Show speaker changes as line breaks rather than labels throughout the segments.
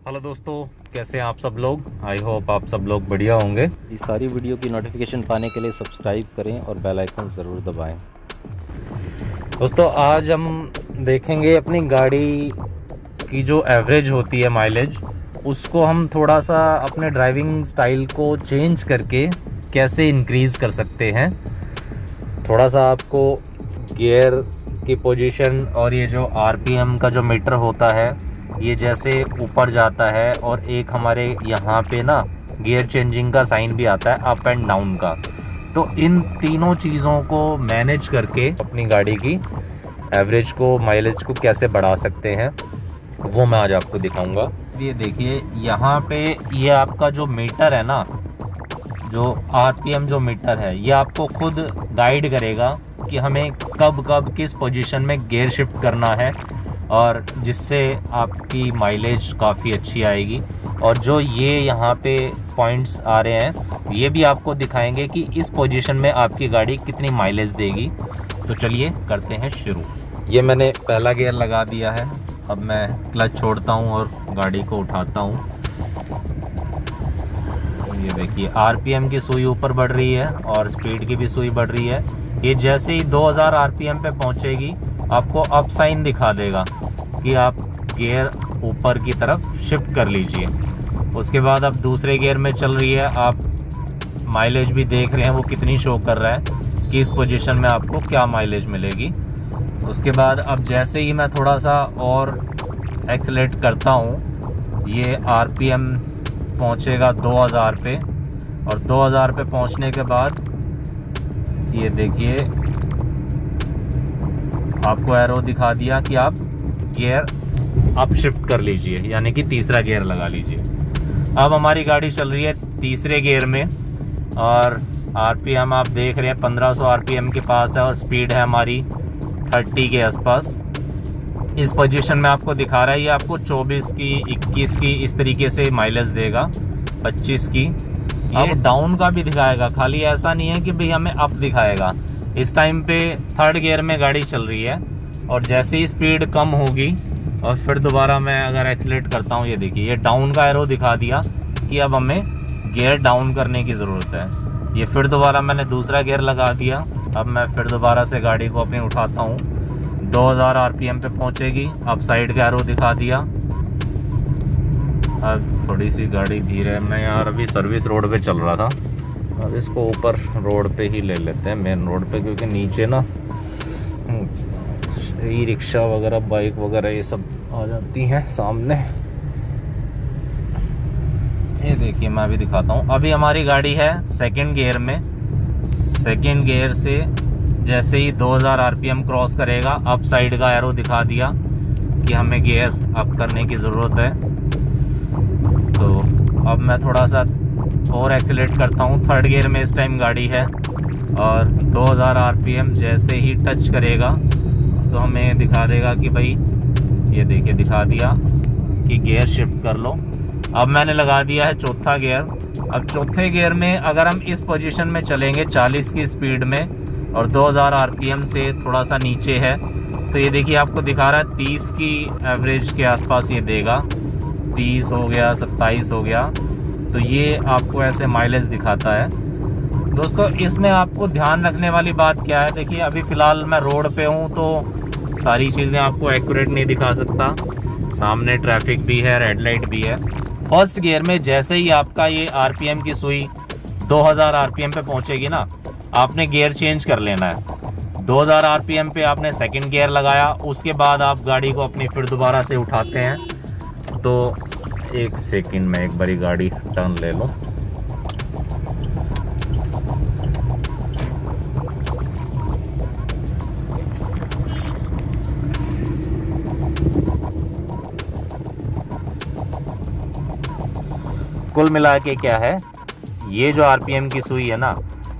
Hello दोस्तों, कैसे हैं आप सब लोग। आई होप आप सब लोग बढ़िया होंगे।
इस सारी वीडियो की नोटिफिकेशन पाने के लिए सब्सक्राइब करें और बेल आइकन ज़रूर दबाएं।
दोस्तों आज हम देखेंगे अपनी गाड़ी की जो एवरेज होती है माइलेज, उसको हम थोड़ा सा अपने ड्राइविंग स्टाइल को चेंज करके कैसे इंक्रीज़ कर सकते हैं। थोड़ा सा आपको गियर की पोजीशन और ये जो आरपीएम का जो मीटर होता है, ये जैसे ऊपर जाता है और एक हमारे यहाँ पे ना गियर चेंजिंग का साइन भी आता है अप एंड डाउन का, तो इन तीनों चीज़ों को मैनेज करके अपनी गाड़ी की एवरेज को, माइलेज को कैसे बढ़ा सकते हैं, वो मैं आज आपको दिखाऊंगा। ये देखिए यहाँ पे ये आपका जो मीटर है ना, जो आरपीएम जो मीटर है, ये आपको खुद गाइड करेगा कि हमें कब कब किस पोजीशन में गियर शिफ्ट करना है, और जिससे आपकी माइलेज काफ़ी अच्छी आएगी। और जो ये यहाँ पे पॉइंट्स आ रहे हैं, ये भी आपको दिखाएंगे कि इस पोजीशन में आपकी गाड़ी कितनी माइलेज देगी। तो चलिए करते हैं शुरू। ये मैंने पहला गियर लगा दिया है। अब मैं क्लच छोड़ता हूँ और गाड़ी को उठाता हूँ। ये देखिए आरपीएम की सुई ऊपर बढ़ रही है और स्पीड की भी सुई बढ़ रही है। ये जैसे ही 2000 आरपीएम पे पहुँचेगी, आपको अप साइन दिखा देगा कि आप गियर ऊपर की तरफ शिफ्ट कर लीजिए। उसके बाद अब दूसरे गियर में चल रही है, आप माइलेज भी देख रहे हैं वो कितनी शो कर रहा है कि इस पोजीशन में आपको क्या माइलेज मिलेगी। उसके बाद अब जैसे ही मैं थोड़ा सा और एक्सेलेरेट करता हूँ, ये आरपीएम पहुँचेगा 2000 पे, और 2000 पे पहुँचने के बाद ये देखिए आपको एरो दिखा दिया कि आप गियर अप शिफ्ट कर लीजिए, यानी कि तीसरा गियर लगा लीजिए। अब हमारी गाड़ी चल रही है तीसरे गियर में और आरपीएम आप देख रहे हैं 1500 आरपीएम के पास है और स्पीड है हमारी 30 के आसपास। इस पोजीशन में आपको दिखा रहा है ये आपको 24 की, 21 की, इस तरीके से माइलेज देगा, 25 की। ये डाउन का भी दिखाएगा, खाली ऐसा नहीं है कि भाई हमें अप दिखाएगा। इस टाइम पे थर्ड गियर में गाड़ी चल रही है और जैसे ही स्पीड कम होगी और फिर दोबारा मैं अगर एक्सीलरेट करता हूँ, ये देखिए ये डाउन का एरो दिखा दिया कि अब हमें गियर डाउन करने की ज़रूरत है। ये फिर दोबारा मैंने दूसरा गियर लगा दिया। अब मैं फिर दोबारा से गाड़ी को अपनी उठाता हूँ, 2000 आरपीएम पे पहुँचेगी। अब साइड का एरो दिखा दिया। अब थोड़ी सी गाड़ी धीरे है, मैं यार अभी सर्विस रोड पे चल रहा था, अब इसको ऊपर रोड पे ही ले लेते हैं, मेन रोड पे, क्योंकि नीचे ना ई रिक्शा वगैरह, बाइक वगैरह ये सब आ जाती हैं सामने। ये देखिए मैं अभी दिखाता हूँ। अभी हमारी गाड़ी है सेकंड गियर में। सेकंड गियर से जैसे ही 2000 आरपीएम क्रॉस करेगा, अप साइड का एरो दिखा दिया कि हमें गियर अप करने की ज़रूरत है। तो अब मैं थोड़ा सा और एक्सीलरेट करता हूँ। थर्ड गियर में इस टाइम गाड़ी है और 2000 आरपीएम जैसे ही टच करेगा तो हमें दिखा देगा कि भाई, ये देखिए दिखा दिया कि गियर शिफ्ट कर लो। अब मैंने लगा दिया है चौथा गियर। अब चौथे गियर में अगर हम इस पोजीशन में चलेंगे 40 की स्पीड में और 2000 आरपीएम से थोड़ा सा नीचे है, तो ये देखिए आपको दिखा रहा है 30 की एवरेज के आसपास ये देगा। 30 हो गया, 27 हो गया, तो ये आपको ऐसे माइलेज दिखाता है। दोस्तों इसमें आपको ध्यान रखने वाली बात क्या है, देखिए अभी फ़िलहाल मैं रोड पे हूँ तो सारी चीज़ें आपको एक्यूरेट नहीं दिखा सकता। सामने ट्रैफिक भी है, रेड लाइट भी है। फर्स्ट गियर में जैसे ही आपका ये आरपीएम की सुई 2000 आरपीएम पे पहुँचेगी ना, आपने गियर चेंज कर लेना है। 2000 आरपीएम पे आपने सेकंड गियर लगाया, उसके बाद आप गाड़ी को अपनी फिर दोबारा से उठाते हैं। तो एक सेकंड में एक बारी गाड़ी टर्न ले लो। कुल मिला के क्या है, ये जो आरपीएम की सुई है ना,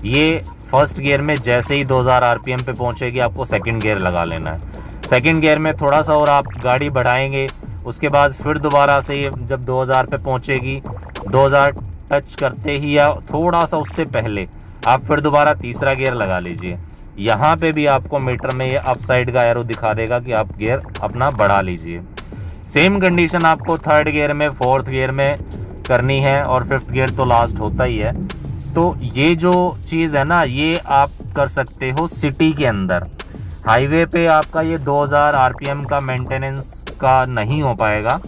ये फर्स्ट गियर में जैसे ही 2000 आरपीएम पे पहुंचेगी, आपको सेकंड गियर लगा लेना है। सेकंड गियर में थोड़ा सा और आप गाड़ी बढ़ाएंगे, उसके बाद फिर दोबारा से जब 2000 पे पहुंचेगी, 2000 टच करते ही या थोड़ा सा उससे पहले आप फिर दोबारा तीसरा गियर लगा लीजिए। यहाँ पे भी आपको मीटर में ये अप साइड का एरो दिखा देगा कि आप गियर अपना बढ़ा लीजिए। सेम कंडीशन आपको थर्ड गियर में, फोर्थ गियर में करनी है और फिफ्थ गियर तो लास्ट होता ही है। तो ये जो चीज़ है ना, ये आप कर सकते हो सिटी के अंदर। हाईवे पे आपका ये 2000 आरपीएम का मेंटेनेंस का नहीं हो पाएगा,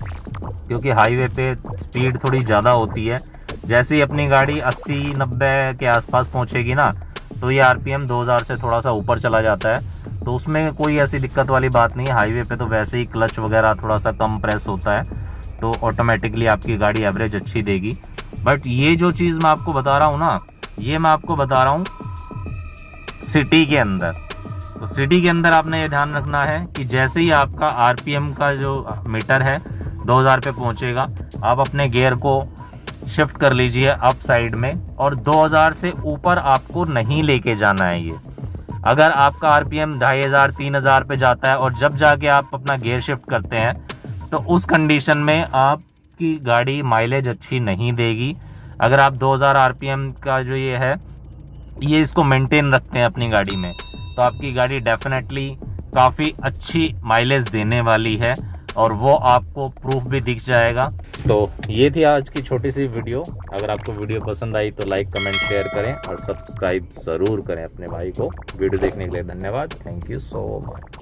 क्योंकि हाईवे पे स्पीड थोड़ी ज़्यादा होती है। जैसे ही अपनी गाड़ी 80-90 के आसपास पहुंचेगी ना, तो ये आरपीएम 2000 से थोड़ा सा ऊपर चला जाता है। तो उसमें कोई ऐसी दिक्कत वाली बात नहीं है। हाईवे पे तो वैसे ही क्लच वगैरह थोड़ा सा कम प्रेस होता है, तो ऑटोमेटिकली आपकी गाड़ी एवरेज अच्छी देगी। बट ये जो चीज़ मैं आपको बता रहा हूँ ना, ये मैं आपको बता रहा हूँ सिटी के अंदर। तो सिटी के अंदर आपने ये ध्यान रखना है कि जैसे ही आपका आरपीएम का जो मीटर है 2000 पे पहुँचेगा, आप अपने गियर को शिफ्ट कर लीजिए अप साइड में, और 2000 से ऊपर आपको नहीं लेके जाना है ये। अगर आपका आरपीएम 2500-3000 पे जाता है और जब जाके आप अपना गियर शिफ्ट करते हैं, तो उस कंडीशन में आपकी गाड़ी माइलेज अच्छी नहीं देगी। अगर आप 2000 आरपीएम का जो ये है, ये इसको मेंटेन रखते हैं अपनी गाड़ी में, तो आपकी गाड़ी डेफिनेटली काफ़ी अच्छी माइलेज देने वाली है, और वो आपको प्रूफ भी दिख जाएगा। तो ये थी आज की छोटी सी वीडियो। अगर आपको वीडियो पसंद आई तो लाइक, कमेंट, शेयर करें और सब्सक्राइब ज़रूर करें अपने भाई को। वीडियो देखने के लिए धन्यवाद। Thank you so much.